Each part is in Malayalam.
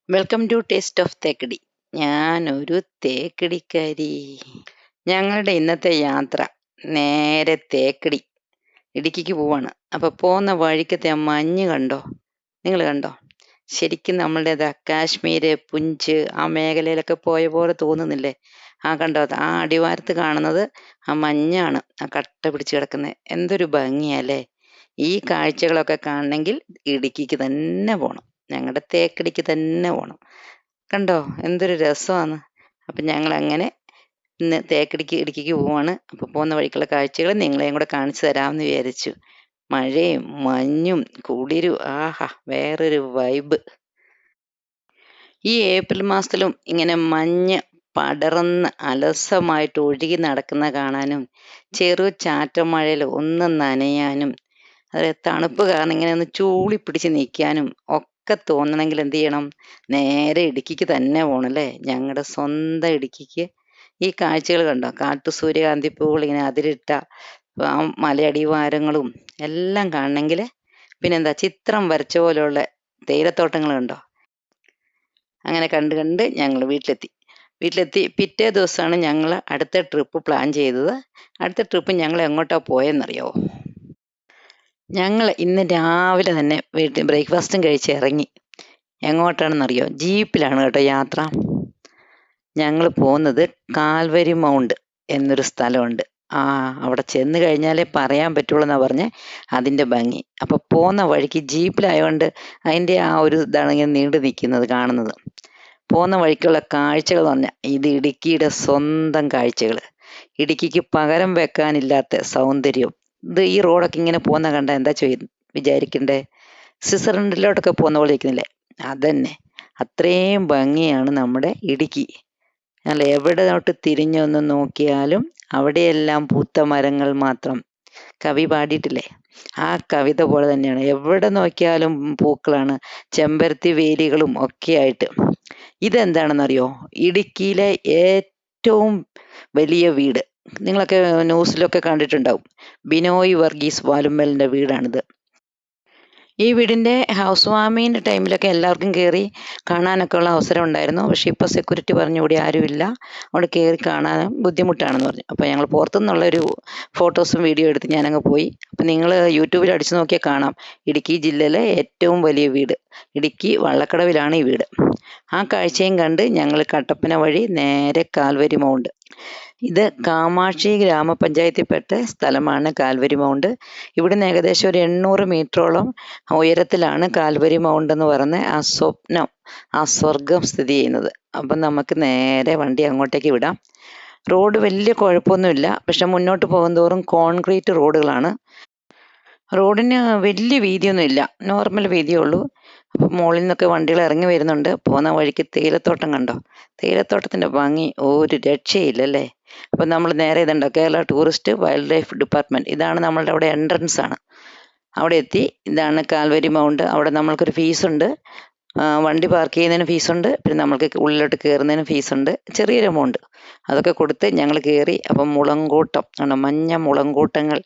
Welcome to taste of Thekkady. ഞാനൊരു തേക്കടിക്കാരി. ഞങ്ങളുടെ ഇന്നത്തെ യാത്ര നേരെ തേക്കടി ഇടുക്കിക്ക് പോവാണ്. അപ്പോൾ പോകുന്ന വഴിക്കത്തെ ആ മഞ്ഞ് കണ്ടോ? നിങ്ങൾ കണ്ടോ? ശരിക്കും നമ്മളുടേതാ കാശ്മീര്, പുഞ്ച് ആ മേഖലയിലൊക്കെ പോയ പോലെ തോന്നുന്നില്ലേ? കണ്ടോ? ആ അടിവാരത്ത് കാണുന്നത് ആ മഞ്ഞാണ്, ആ കട്ട പിടിച്ച് കിടക്കുന്നത്. എന്തൊരു ഭംഗിയല്ലേ! ഈ കാഴ്ചകളൊക്കെ കാണണമെങ്കിൽ ഇടുക്കിക്ക് തന്നെ പോണം. ഞങ്ങളുടെ തേക്കടിക്ക് തന്നെ പോണം. കണ്ടോ എന്തൊരു രസമാണ്. അപ്പം ഞങ്ങൾ അങ്ങനെ ഇന്ന് ഇടുക്കിക്ക് പോവാണ്. അപ്പോൾ പോകുന്ന വഴിക്കുള്ള കാഴ്ചകൾ നിങ്ങളെയും കൂടെ കാണിച്ചു തരാമെന്ന് വിചാരിച്ചു. മഴയും മഞ്ഞും കുളിരും, ആഹാ വേറൊരു വൈബ്. ഈ ഏപ്രിൽ മാസത്തിലും ഇങ്ങനെ മഞ്ഞ് പടർന്ന് അലസമായിട്ട് ഒഴുകി നടക്കുന്ന കാണാനും ചെറു ചാറ്റമഴയിൽ ഒന്ന് നനയാനും അത് തണുപ്പ് കാരണം ഇങ്ങനെ ഒന്ന് ചൂളി പിടിച്ച് നിൽക്കാനും ഒക്കെ തോന്നണമെങ്കിൽ എന്ത് ചെയ്യണം? നേരെ ഇടുക്കിക്ക് തന്നെ പോകണം അല്ലേ? ഞങ്ങളുടെ സ്വന്തം ഇടുക്കിക്ക്. ഈ കാഴ്ചകൾ കണ്ടോ? കാട്ടു സൂര്യകാന്തിപ്പൂകൾ ഇങ്ങനെ അതിരിട്ട ആ മലയടിവാരങ്ങളും എല്ലാം കാണണമെങ്കിൽ പിന്നെന്താ, ചിത്രം വരച്ച പോലെയുള്ള തേയിലത്തോട്ടങ്ങൾ കണ്ടോ? അങ്ങനെ കണ്ട് കണ്ട് ഞങ്ങൾ വീട്ടിലെത്തി പിറ്റേ ദിവസമാണ് ഞങ്ങൾ അടുത്ത ട്രിപ്പ് പ്ലാൻ ചെയ്തത്. അടുത്ത ട്രിപ്പ് ഞങ്ങൾ എങ്ങോട്ടാ പോയെന്നറിയാവോ? ഞങ്ങൾ ഇന്ന് രാവിലെ തന്നെ വീട്ടിൽ ബ്രേക്ക്ഫാസ്റ്റും കഴിച്ച് ഇറങ്ങി. എങ്ങോട്ടാണെന്നറിയോ? ജീപ്പിലാണ് കേട്ടോ യാത്ര. ഞങ്ങൾ പോകുന്നത് കാൽവരി മൗണ്ട് എന്നൊരു സ്ഥലമുണ്ട്. അവിടെ ചെന്ന് കഴിഞ്ഞാലേ പറയാൻ പറ്റുള്ളൂ എന്നാ പറഞ്ഞ് അതിൻ്റെ ഭംഗി. അപ്പോൾ പോകുന്ന വഴിക്ക് ജീപ്പിലായതുകൊണ്ട് അതിൻ്റെ ആ ഒരു ഇതാണ് ഇങ്ങനെ നീണ്ടു നിൽക്കുന്നത് കാണുന്നത്. പോകുന്ന വഴിക്കുള്ള കാഴ്ചകൾ പറഞ്ഞാൽ ഇത് ഇടുക്കിയുടെ സ്വന്തം കാഴ്ചകൾ. ഇടുക്കിക്ക് പകരം വെക്കാനില്ലാത്ത സൗന്ദര്യം. ഇത് ഈ റോഡൊക്കെ ഇങ്ങനെ പോകുന്ന കണ്ട എന്താ വിചാരിക്കണ്ടേ? സ്വിറ്റ്സർലൻഡിലോട്ടൊക്കെ പോകുന്ന പോലെ ഇരിക്കുന്നില്ലേ? അതന്നെ, അത്രയും ഭംഗിയാണ് നമ്മുടെ ഇടുക്കി. അല്ല, എവിടോട്ട് തിരിഞ്ഞൊന്ന് നോക്കിയാലും അവിടെയെല്ലാം പൂത്ത മരങ്ങൾ മാത്രം. കവി പാടിയിട്ടില്ലേ? ആ കവിത പോലെ തന്നെയാണ്. എവിടെ നോക്കിയാലും പൂക്കളാണ്, ചെമ്പരത്തി വേലികളും ഒക്കെ ആയിട്ട്. ഇതെന്താണെന്നറിയോ? ഇടുക്കിയിലെ ഏറ്റവും വലിയ വീട്. നിങ്ങളൊക്കെ ന്യൂസിലൊക്കെ കണ്ടിട്ടുണ്ടാവും. ബിനോയ് വർഗീസ് വാലുമ്മലിൻ്റെ വീടാണിത്. ഈ വീടിൻ്റെ ഹൗസ് വാമിങ്ങിൻ്റെ ടൈമിലൊക്കെ എല്ലാവർക്കും കയറി കാണാനൊക്കെ ഉള്ള അവസരം ഉണ്ടായിരുന്നു. പക്ഷേ ഇപ്പോൾ സെക്യൂരിറ്റി പറഞ്ഞു ഇവിടെ ആരുമില്ല, അവിടെ കയറി കാണാൻ ബുദ്ധിമുട്ടാണെന്ന് പറഞ്ഞു. അപ്പോൾ ഞങ്ങൾ പുറത്തുനിന്നുള്ളൊരു ഫോട്ടോസും വീഡിയോ എടുത്ത് ഞാനങ്ങ് പോയി. അപ്പോൾ നിങ്ങൾ യൂട്യൂബിൽ അടിച്ചു നോക്കിയാൽ കാണാം, ഇടുക്കി ജില്ലയിലെ ഏറ്റവും വലിയ വീട്. ഇടുക്കി വള്ളക്കടവിലാണ് ഈ വീട്. ആ കാഴ്ചയും കണ്ട് ഞങ്ങൾ കട്ടപ്പന വഴി നേരെ കാൽവരി മൗണ്ട്. ഇത് കാമാക്ഷി ഗ്രാമപഞ്ചായത്തിൽപ്പെട്ട സ്ഥലമാണ് കാൽവരി മൗണ്ട്. ഇവിടുന്ന് ഏകദേശം ഒരു 800 മീറ്ററോളം ഉയരത്തിലാണ് കാൽവരി മൗണ്ട് എന്ന് പറയുന്ന ആ സ്വപ്നം, ആ സ്വർഗം സ്ഥിതി ചെയ്യുന്നത്. അപ്പം നമുക്ക് നേരെ വണ്ടി അങ്ങോട്ടേക്ക് വിടാം. റോഡ് വലിയ കുഴപ്പമൊന്നുമില്ല, പക്ഷെ മുന്നോട്ട് പോകുന്തോറും കോൺക്രീറ്റ് റോഡുകളാണ്. റോഡിന് വലിയ വീതിയൊന്നുമില്ല, നോർമൽ വീതിയേ ഉള്ളൂ. അപ്പം മുകളിൽ നിന്നൊക്കെ വണ്ടികൾ ഇറങ്ങി വരുന്നുണ്ട്. പോകുന്ന വഴിക്ക് തേയിലത്തോട്ടം കണ്ടോ? തേയിലത്തോട്ടത്തിൻ്റെ ഭംഗി ഒരു രക്ഷയില്ലല്ലേ? അപ്പം നമ്മൾ നേരെ ഇതുണ്ടോ, Kerala tourist wild life department, ഇതാണ് നമ്മളുടെ അവിടെ എൻട്രൻസ് ആണ്. അവിടെ എത്തി. ഇതാണ് കാൽവരി മൗണ്ട്. അവിടെ നമ്മൾക്കൊരു ഫീസുണ്ട്. വണ്ടി പാർക്ക് ചെയ്യുന്നതിന് ഫീസുണ്ട്, പിന്നെ നമ്മൾക്ക് ഉള്ളിലോട്ട് കയറുന്നതിന് ഫീസുണ്ട്. ചെറിയൊരു എമൗണ്ട് അതൊക്കെ കൊടുത്ത് ഞങ്ങൾ കയറി. അപ്പം മുളങ്കൂട്ടം ആണ്, മഞ്ഞ മുളങ്കൂട്ടങ്ങൾ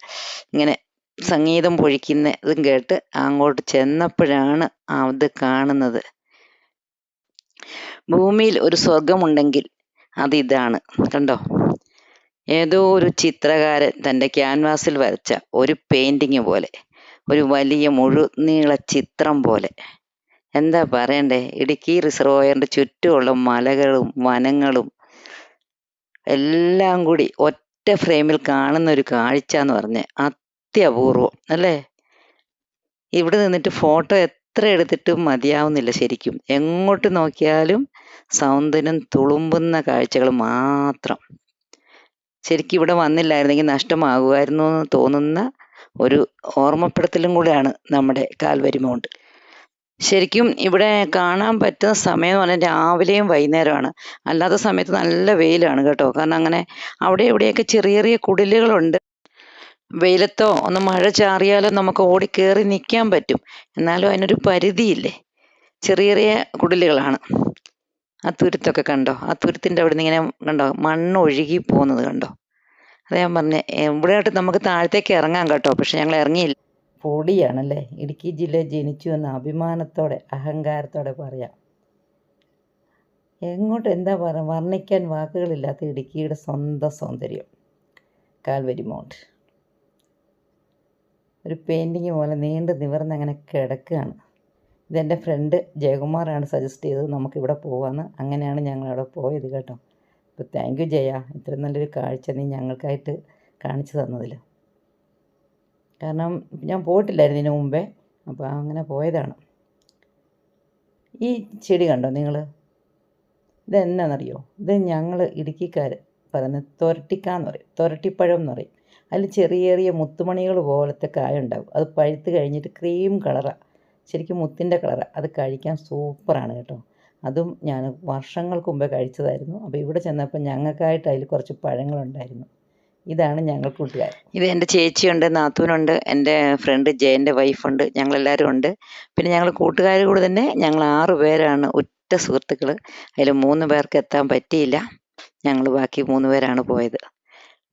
ഇങ്ങനെ സംഗീതം പൊഴിക്കുന്ന ഇതും കേട്ട് അങ്ങോട്ട് ചെന്നപ്പോഴാണ് അത് കാണുന്നത്. ഭൂമിയിൽ ഒരു സ്വർഗമുണ്ടെങ്കിൽ അതിതാണ്. കണ്ടോ? ഏതോ ഒരു ചിത്രകാരൻ തൻ്റെ ക്യാൻവാസിൽ വരച്ച ഒരു പെയിൻറ്റിങ് പോലെ, ഒരു വലിയ മുഴുനീള ചിത്രം പോലെ. എന്താ പറയണ്ടേ? ഇടുക്കി റിസർവോയറിൻ്റെ ചുറ്റുമുള്ള മലകളും വനങ്ങളും എല്ലാം കൂടി ഒറ്റ ഫ്രെയിമിൽ കാണുന്ന ഒരു കാഴ്ച എന്ന് പറഞ്ഞ് അത്യപൂർവം അല്ലേ? ഇവിടെ നിന്നിട്ട് ഫോട്ടോ എത്ര എടുത്തിട്ടും മതിയാവുന്നില്ല ശരിക്കും. എങ്ങോട്ട് നോക്കിയാലും സൗന്ദര്യം തുളുമ്പുന്ന കാഴ്ചകൾ മാത്രം. ശരിക്കും ഇവിടെ വന്നില്ലായിരുന്നെങ്കിൽ നഷ്ടമാകുമായിരുന്നു എന്ന് തോന്നുന്ന ഒരു ഓർമ്മപ്പെടുത്തലും കൂടെയാണ് നമ്മുടെ കാൽവരി മൗണ്ട്. ശരിക്കും ഇവിടെ കാണാൻ പറ്റുന്ന സമയം എന്ന് പറഞ്ഞാൽ രാവിലെയും വൈകുന്നേരമാണ്. അല്ലാത്ത സമയത്ത് നല്ല വെയിലാണ് കേട്ടോ. കാരണം അങ്ങനെ അവിടെ ഇവിടെയൊക്കെ ചെറിയ ചെറിയ കുടിലുകളുണ്ട്. വെയിലത്തോ ഒന്ന് മഴ ചാറിയാലോ നമുക്ക് ഓടിക്കേറി നിൽക്കാൻ പറ്റും. എന്നാലും അതിനൊരു പരിധിയില്ലേ. ചെറിയ ചെറിയ കുടിലുകളാണ്. ആ തുരുത്തൊക്കെ കണ്ടോ? ആ തുരുത്തിൻ്റെ അവിടെ നിന്ന് ഇങ്ങനെ കണ്ടോ മണ്ണ് ഒഴുകി പോകുന്നത് കണ്ടോ? അത് ഞാൻ പറഞ്ഞേ, ഇവിടെയായിട്ട് നമുക്ക് താഴത്തേക്ക് ഇറങ്ങാം കേട്ടോ, പക്ഷെ ഞങ്ങൾ ഇറങ്ങിയില്ല. പൊടിയാണല്ലേ. ഇടുക്കി ജില്ലയിൽ ജനിച്ചു എന്ന അഭിമാനത്തോടെ അഹങ്കാരത്തോടെ പറയാം. എങ്ങോട്ട് എന്താ പറയുക, വർണ്ണിക്കാൻ വാക്കുകളില്ലാത്ത ഇടുക്കിയുടെ സ്വന്തം സൗന്ദര്യം. കാൽവരി മൗണ്ട് ഒരു പെയിൻറ്റിങ് പോലെ നീണ്ടു നിവർന്നങ്ങനെ കിടക്കുകയാണ്. ഇതെൻ്റെ ഫ്രണ്ട് ജയകുമാറാണ് സജസ്റ്റ് ചെയ്തത് നമുക്കിവിടെ പോകാമെന്ന്. അങ്ങനെയാണ് ഞങ്ങളവിടെ പോയത് കേട്ടോ. അപ്പോൾ താങ്ക് യു ജയ, ഇത്രയും നല്ലൊരു കാഴ്ച നീ ഞങ്ങൾക്കായിട്ട് കാണിച്ചു തന്നതിൽ. കാരണം ഞാൻ പോയിട്ടില്ലായിരുന്നു ഇതിനു മുമ്പേ, അപ്പോൾ അങ്ങനെ പോയതാണ്. ഈ ചെടി കണ്ടോ നിങ്ങൾ? ഇതെന്നാണെന്നറിയോ? ഇത് ഞങ്ങൾ ഇടുക്കിക്കാർ പറയുന്നത് തൊരട്ടിക്കാന്ന് പറയും, തൊരട്ടിപ്പഴം എന്ന് പറയും. അതിൽ ചെറിയ ചെറിയ മുത്തുമണികൾ പോലത്തെ കായുണ്ടാവും. അത് പഴുത്ത് കഴിഞ്ഞിട്ട് ക്രീം കളറാണ്, ശരിക്കും മുത്തിൻ്റെ കളറാണ്. അത് കഴിക്കാൻ സൂപ്പറാണ് കേട്ടോ. അതും ഞാൻ വർഷങ്ങൾക്ക് മുമ്പേ കഴിച്ചതായിരുന്നു. അപ്പോൾ ഇവിടെ ചെന്നപ്പോൾ ഞങ്ങൾക്കായിട്ട് അതിൽ കുറച്ച് പഴങ്ങളുണ്ടായിരുന്നു. ഇതാണ് ഞങ്ങൾ കൂട്ടുകാർ. ഇത് എൻ്റെ ചേച്ചിയുണ്ട്, നാത്തൂനുണ്ട്, എൻ്റെ ഫ്രണ്ട് ജയൻ്റെ വൈഫുണ്ട്, ഞങ്ങളെല്ലാവരും ഉണ്ട്. പിന്നെ ഞങ്ങൾ കൂട്ടുകാർ കൂടെ തന്നെ ഞങ്ങൾ 6 പേരാണ്, ഒറ്റ സുഹൃത്തുക്കൾ. അതിൽ 3 പേർക്ക് എത്താൻ പറ്റിയില്ല. ഞങ്ങൾ ബാക്കി 3 പേരാണ് പോയത്.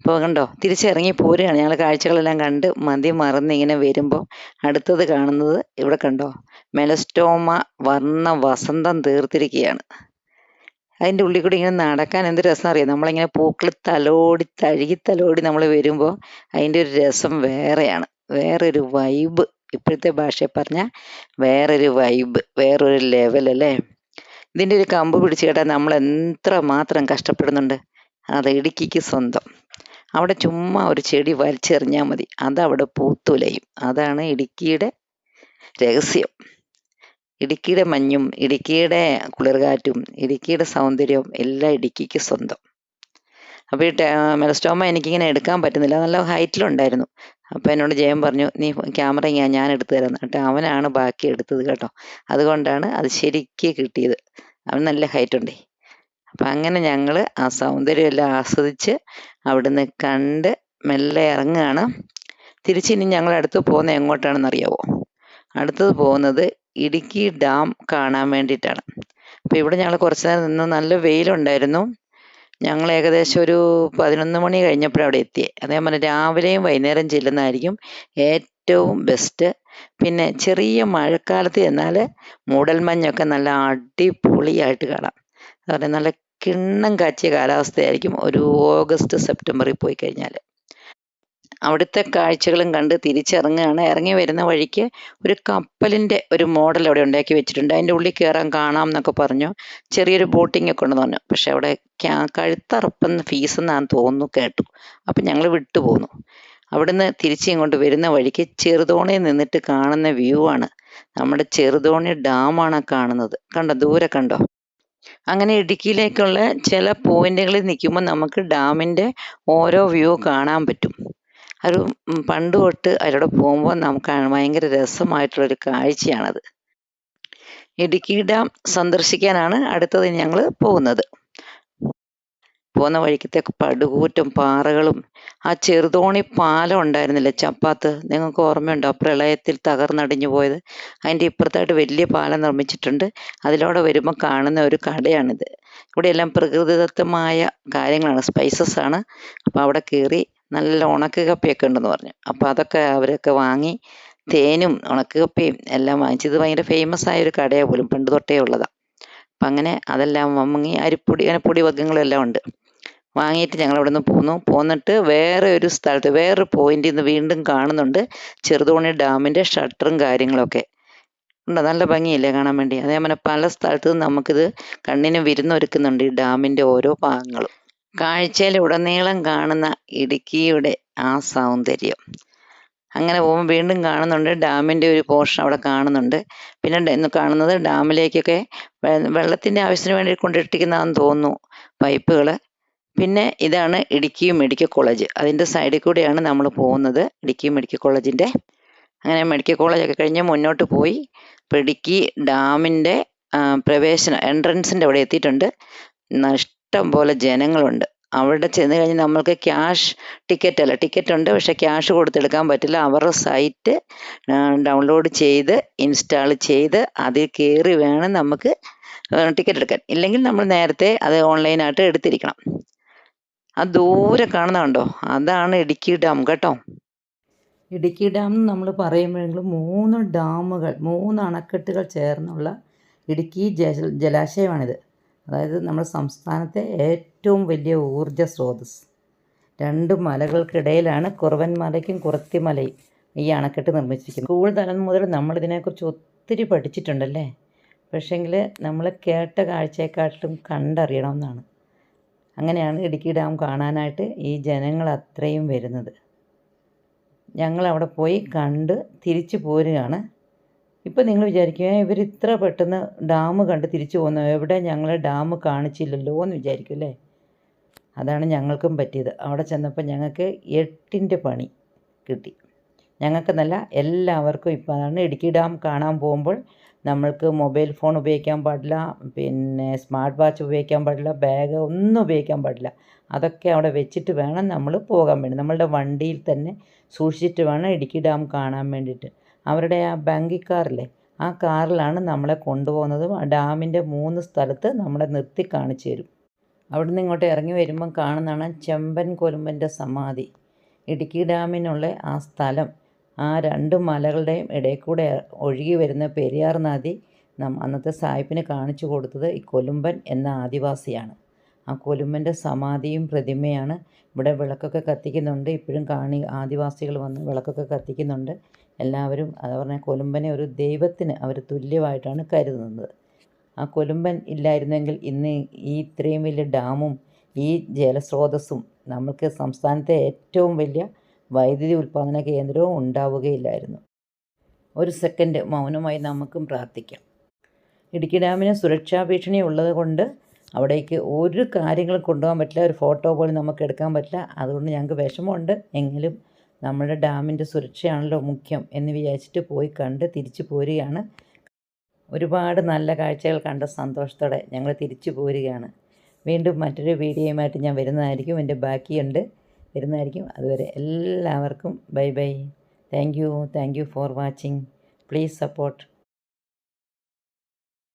അപ്പോൾ കണ്ടോ, തിരിച്ചിറങ്ങി പോരുകയാണ്. ഞങ്ങൾ കാഴ്ചകളെല്ലാം കണ്ട് മതി മറന്ന് ഇങ്ങനെ വരുമ്പോൾ അടുത്തത് കാണുന്നത് ഇവിടെ കണ്ടോ, മെലസ്റ്റോമ വർണ്ണ വസന്തം തീർത്തിരിക്കുകയാണ്. അതിൻ്റെ ഉള്ളിൽ കൂടി ഇങ്ങനെ നടക്കാൻ എന്ത് രസം അറിയാം. നമ്മളിങ്ങനെ പൂക്കൾ തലോടി തലോടി നമ്മൾ വരുമ്പോൾ അതിൻ്റെ ഒരു രസം വേറെയാണ്, വേറൊരു വൈബ്. ഇപ്പോഴത്തെ ഭാഷയിൽ പറഞ്ഞാൽ വേറൊരു വൈബ്, വേറൊരു ലെവൽ അല്ലേ. ഇതിൻ്റെ ഒരു കമ്പ് പിടിച്ച് കേട്ടാൽ നമ്മൾ എത്ര മാത്രം കഷ്ടപ്പെടുന്നുണ്ട്. അത് ഇടുക്കിക്ക് സ്വന്തം. അവിടെ ചുമ്മാ ഒരു ചെടി വലിച്ചെറിഞ്ഞാൽ മതി, അതവിടെ പൂത്തുലയും. അതാണ് ഇടുക്കിയുടെ രഹസ്യം. ഇടുക്കിയുടെ മഞ്ഞും ഇടുക്കിയുടെ കുളിർകാറ്റും ഇടുക്കിയുടെ സൗന്ദര്യവും എല്ലാം ഇടുക്കിക്ക് സ്വന്തം. അപ്പോൾ ഈ മെലസ്റ്റോമ എനിക്കിങ്ങനെ എടുക്കാൻ പറ്റുന്നില്ല, നല്ല ഹൈറ്റിലുണ്ടായിരുന്നു. അപ്പോൾ എന്നോട് ജയൻ പറഞ്ഞു, നീ ക്യാമറ ഞാൻ എടുത്തു തരാം. എന്നിട്ട് അവനാണ് ബാക്കി എടുത്തത് കേട്ടോ. അതുകൊണ്ടാണ് അത് ശരിക്ക് കിട്ടിയത്. അവൻ നല്ല ഹൈറ്റുണ്ടേ. അപ്പം അങ്ങനെ ഞങ്ങൾ ആ സൗന്ദര്യമെല്ലാം ആസ്വദിച്ച് അവിടുന്ന് കണ്ട് മെല്ലെ ഇറങ്ങുകയാണ്. തിരിച്ചിനി ഞങ്ങൾ അടുത്ത് പോകുന്നത് എങ്ങോട്ടാണെന്ന് അറിയാവോ? അടുത്തത് പോകുന്നത് ഇടുക്കി ഡാം കാണാൻ വേണ്ടിയിട്ടാണ്. അപ്പോൾ ഇവിടെ ഞങ്ങൾ കുറച്ച് നേരം നിന്ന്, നല്ല വെയിലുണ്ടായിരുന്നു. ഞങ്ങൾ ഏകദേശം ഒരു 11 മണി കഴിഞ്ഞപ്പോഴാണ് അവിടെ എത്തിയത്. അതേപോലെ രാവിലെയും വൈകുന്നേരം ചെല്ലുന്നതായിരിക്കും ഏറ്റവും ബെസ്റ്റ്. പിന്നെ ചെറിയ മഴക്കാലത്ത് ചെന്നാൽ മൂടൽമഞ്ഞൊക്കെ നല്ല അടിപൊളിയായിട്ട് കാണാം. അതുപോലെ നല്ല കിണ്ണം കാച്ചിയ കാലാവസ്ഥയായിരിക്കും ഒരു ഓഗസ്റ്റ് സെപ്റ്റംബറിൽ പോയി കഴിഞ്ഞാൽ. അവിടുത്തെ കാഴ്ചകളും കണ്ട് തിരിച്ചിറങ്ങുകയാണ്. ഇറങ്ങി വരുന്ന വഴിക്ക് ഒരു കപ്പലിൻ്റെ ഒരു മോഡൽ അവിടെ ഉണ്ടാക്കി വെച്ചിട്ടുണ്ട്. അതിൻ്റെ ഉള്ളിൽ കയറാൻ കാണാം എന്നൊക്കെ പറഞ്ഞു. ചെറിയൊരു ബോട്ടിംഗ് ഒക്കെ ഉണ്ടെന്ന് പറഞ്ഞു. പക്ഷെ അവിടെ കഴുത്തറപ്പെന്ന് ഫീസ് എന്നാണ് തോന്നുന്നു കേട്ടു. അപ്പം ഞങ്ങൾ വിട്ടുപോന്നു. അവിടുന്ന് തിരിച്ചിങ്ങോട്ട് വരുന്ന വഴിക്ക് ചെറുതോണിയിൽ നിന്നിട്ട് കാണുന്ന വ്യൂ ആണ്. നമ്മുടെ ചെറുതോണി ഡാമാണ് കാണുന്നത്. കണ്ടോ, ദൂരെ കണ്ടോ? അങ്ങനെ ഇടുക്കിയിലേക്കുള്ള ചില പോയിന്റുകളിൽ നിൽക്കുമ്പോൾ നമുക്ക് ഡാമിൻ്റെ ഓരോ വ്യൂ കാണാൻ പറ്റും. അത് പണ്ട് തൊട്ട് അതിലൂടെ പോകുമ്പോൾ നമുക്ക് ഭയങ്കര രസമായിട്ടുള്ളൊരു കാഴ്ചയാണത്. ഇടുക്കി ഡാം സന്ദർശിക്കാനാണ് അടുത്തത് ഞങ്ങൾ പോകുന്നത്. പോകുന്ന വഴിക്കത്തേക്ക് പടുകൂറ്റം പാറകളും, ആ ചെറുതോണി പാലം ഉണ്ടായിരുന്നില്ല ചപ്പാത്ത്, നിങ്ങൾക്ക് ഓർമ്മയുണ്ടോ? പ്രളയത്തിൽ തകർന്നടിഞ്ഞു പോയത്. അതിൻ്റെ ഇപ്പുറത്തായിട്ട് വലിയ പാലം നിർമ്മിച്ചിട്ടുണ്ട്. അതിലൂടെ വരുമ്പോൾ കാണുന്ന ഒരു കടയാണിത്. ഇവിടെയെല്ലാം പ്രകൃതിദത്തമായ കാര്യങ്ങളാണ്, സ്പൈസസ് ആണ്. അപ്പോൾ അവിടെ കയറി നല്ല ഉണക്ക കപ്പയൊക്കെ ഉണ്ടെന്ന് പറഞ്ഞു. അപ്പോൾ അതൊക്കെ അവരൊക്കെ വാങ്ങി, തേനും ഉണക്ക കപ്പയും എല്ലാം വാങ്ങിച്ച്. ഇത് ഭയങ്കര ഫേമസ് ആയ ഒരു കടയാണ് പോലും, പണ്ട് തൊട്ടേ ഉള്ളതാണ്. അപ്പം അങ്ങനെ അതെല്ലാം വാങ്ങി, അരിപ്പൊടി അങ്ങനെ പൊടി വർഗ്ഗങ്ങളും എല്ലാം ഉണ്ട്. വാങ്ങിയിട്ട് ഞങ്ങൾ അവിടെ നിന്ന് പോന്നു. പോന്നിട്ട് വേറെ ഒരു സ്ഥലത്ത്, വേറൊരു പോയിന്റിൽ നിന്ന് വീണ്ടും കാണുന്നുണ്ട് ചെറുതോണി ഡാമിൻ്റെ ഷട്ടറും കാര്യങ്ങളൊക്കെ ഉണ്ടോ. നല്ല ഭംഗിയില്ലേ കാണാൻ വേണ്ടി. അതേപോലെ പല സ്ഥലത്തു നിന്ന് നമുക്കിത് കണ്ണിന് വിരുന്നൊരുക്കുന്നുണ്ട് ഈ ഡാമിൻ്റെ ഓരോ ഭാഗങ്ങളും. കാഴ്ചയിൽ ഉടനീളം കാണുന്ന ഇടുക്കിയുടെ ആ സൗന്ദര്യം. അങ്ങനെ പോകുമ്പോൾ വീണ്ടും കാണുന്നുണ്ട് ഡാമിൻ്റെ ഒരു പോർഷൻ അവിടെ കാണുന്നുണ്ട്. പിന്നെ കാണുന്നത് ഡാമിലേക്കൊക്കെ വെള്ളത്തിൻ്റെ ആവശ്യത്തിന് വേണ്ടി കൊണ്ടിട്ടിരിക്കുന്നതാണെന്ന് തോന്നുന്നു പൈപ്പുകൾ. പിന്നെ ഇതാണ് ഇടുക്കി മെഡിക്കൽ കോളേജ്. അതിൻ്റെ സൈഡിൽ കൂടെയാണ് നമ്മൾ പോകുന്നത്, ഇടുക്കി മെഡിക്കൽ കോളേജിൻ്റെ. അങ്ങനെ മെഡിക്കൽ കോളേജൊക്കെ കഴിഞ്ഞ് മുന്നോട്ട് പോയി ഇപ്പോൾ ഇടുക്കി ഡാമിൻ്റെ പ്രവേശന എൻട്രൻസിൻ്റെ അവിടെ എത്തിയിട്ടുണ്ട്. ഇഷ്ടം പോലെ ജനങ്ങളുണ്ട്. അവിടെ ചെന്ന് കഴിഞ്ഞ് നമ്മൾക്ക് ക്യാഷ് ടിക്കറ്റ് ഉണ്ട്, പക്ഷേ ക്യാഷ് കൊടുത്തെടുക്കാൻ പറ്റില്ല. അവരുടെ സൈറ്റ് ഡൗൺലോഡ് ചെയ്ത് ഇൻസ്റ്റാൾ ചെയ്ത് അതിൽ കയറി വേണം നമുക്ക് ടിക്കറ്റ് എടുക്കാൻ. ഇല്ലെങ്കിൽ നമ്മൾ നേരത്തെ അത് ഓൺലൈനായിട്ട് എടുത്തിരിക്കണം. ആ ദൂരെ കാണുന്ന കണ്ടോ, അതാണ് ഇടുക്കി ഡാം കേട്ടോ. ഇടുക്കി ഡാം എന്ന് നമ്മൾ പറയുമ്പോഴെങ്കിലും 3 ഡാമുകൾ 3 അണക്കെട്ടുകൾ ചേർന്നുള്ള ഇടുക്കി ജലാശയമാണിത്. അതായത് നമ്മുടെ സംസ്ഥാനത്തെ ഏറ്റവും വലിയ ഊർജ്ജ സ്രോതസ്. 2 മലകൾക്കിടയിലാണ് കുറുവൻമലയ്ക്കും കുറത്തിമലയും ഈ അണക്കെട്ട് നിർമ്മിച്ചിരിക്കുന്നത്. സ്കൂൾ തലം മുതൽ നമ്മളിതിനെക്കുറിച്ച് ഒത്തിരി പഠിച്ചിട്ടുണ്ടല്ലേ. പക്ഷേങ്കിൽ നമ്മൾ കേട്ട കാഴ്ചയെക്കാട്ടിലും കണ്ടറിയണമെന്നാണ്. അങ്ങനെയാണ് ഇടുക്കി ഡാം കാണാനായിട്ട് ഈ ജനങ്ങൾ അത്രയും വരുന്നത്. ഞങ്ങളവിടെ പോയി കണ്ട് തിരിച്ചു പോരുകയാണ്. ഇപ്പം നിങ്ങൾ വിചാരിക്കുക ഇവർ ഇത്ര പെട്ടെന്ന് ഡാം കണ്ട് തിരിച്ചു പോകുന്നു, എവിടെ ഞങ്ങളെ ഡാം കാണിച്ചില്ലല്ലോ എന്ന് വിചാരിക്കും അല്ലേ. അതാണ് ഞങ്ങൾക്കും പറ്റിയത്. അവിടെ ചെന്നപ്പോൾ ഞങ്ങൾക്ക് 8ൻ്റെ പണി കിട്ടി. ഞങ്ങൾക്കെന്നല്ല എല്ലാവർക്കും. ഇപ്പോൾ അതാണ് ഇടുക്കി ഡാം കാണാൻ പോകുമ്പോൾ നമ്മൾക്ക് മൊബൈൽ ഫോൺ ഉപയോഗിക്കാൻ പാടില്ല, പിന്നെ സ്മാർട്ട് വാച്ച് ഉപയോഗിക്കാൻ പാടില്ല, ബാഗ് ഒന്നും ഉപയോഗിക്കാൻ പാടില്ല. അതൊക്കെ അവിടെ വെച്ചിട്ട് വേണം നമ്മൾ പോകാൻ വേണ്ടി. നമ്മളുടെ വണ്ടിയിൽ തന്നെ സൂക്ഷിച്ചിട്ട് വേണം ഇടുക്കി ഡാം കാണാൻ വേണ്ടിയിട്ട്. അവരുടെ ആ ബങ്കി കാറില്ലേ, ആ കാറിലാണ് നമ്മളെ കൊണ്ടുപോകുന്നതും ഡാമിൻ്റെ 3 സ്ഥലത്ത് നമ്മളെ നിർത്തി കാണിച്ചു തരും. അവിടുന്ന് ഇങ്ങോട്ട് ഇറങ്ങി വരുമ്പം കാണുന്നതാണ് ചെമ്പൻ കൊലുമ്പൻ്റെ സമാധി. ഇടുക്കി ഡാമിനുള്ള ആ സ്ഥലം, ആ 2 മലകളുടെയും ഇടയിൽ കൂടെ ഒഴുകി വരുന്ന പെരിയാർ നദി അന്നത്തെ സായിപ്പിന് കാണിച്ചു കൊടുത്തത് ഈ കൊലുമ്പൻ എന്ന ആദിവാസിയാണ്. ആ കൊലുമ്പൻ്റെ സമാധിയും പ്രതിമയാണ്. ഇവിടെ വിളക്കൊക്കെ കത്തിക്കുന്നുണ്ട്. ഇപ്പോഴും ആദിവാസികൾ വന്ന് വിളക്കൊക്കെ കത്തിക്കുന്നുണ്ട്. എല്ലാവരും അത് പറഞ്ഞാൽ കൊലുമ്പനെ ഒരു ദൈവത്തിന് അവർ തുല്യമായിട്ടാണ് കരുതുന്നത്. ആ കൊലുമ്പൻ ഇല്ലായിരുന്നെങ്കിൽ ഇന്ന് ഈ ഇത്രയും വലിയ ഡാമും ഈ ജലസ്രോതസ്സും നമുക്ക് സംസ്ഥാനത്തെ ഏറ്റവും വലിയ വൈദ്യുതി ഉൽപ്പാദന കേന്ദ്രവും ഉണ്ടാവുകയില്ലായിരുന്നു. ഒരു സെക്കൻഡ് മൗനമായി നമുക്കും പ്രാർത്ഥിക്കാം. ഇടുക്കി ഡാമിന് സുരക്ഷാ ഭീഷണി ഉള്ളത് കൊണ്ട് അവിടേക്ക് ഒരു കാര്യങ്ങളും കൊണ്ടുപോകാൻ പറ്റില്ല, ഒരു ഫോട്ടോ പോലും നമുക്ക് എടുക്കാൻ പറ്റില്ല. അതുകൊണ്ട് ഞങ്ങൾക്ക് വിഷമമുണ്ട്. എങ്കിലും നമ്മുടെ ഡാമിൻ്റെ സുരക്ഷയാണല്ലോ മുഖ്യം എന്ന് വിചാരിച്ചിട്ട് പോയി കണ്ട് തിരിച്ചു പോരുകയാണ്. ഒരുപാട് നല്ല കാഴ്ചകൾ കണ്ട സന്തോഷത്തോടെ ഞങ്ങൾ തിരിച്ചു പോരുകയാണ്. വീണ്ടും മറ്റൊരു വീഡിയോയുമായിട്ട് ഞാൻ വരുന്നതായിരിക്കും. എൻ്റെ ബാക്കിയുണ്ട്, വരുന്നതായിരിക്കും. അതുവരെ എല്ലാവർക്കും bye bye. Thank you for watching. Please support.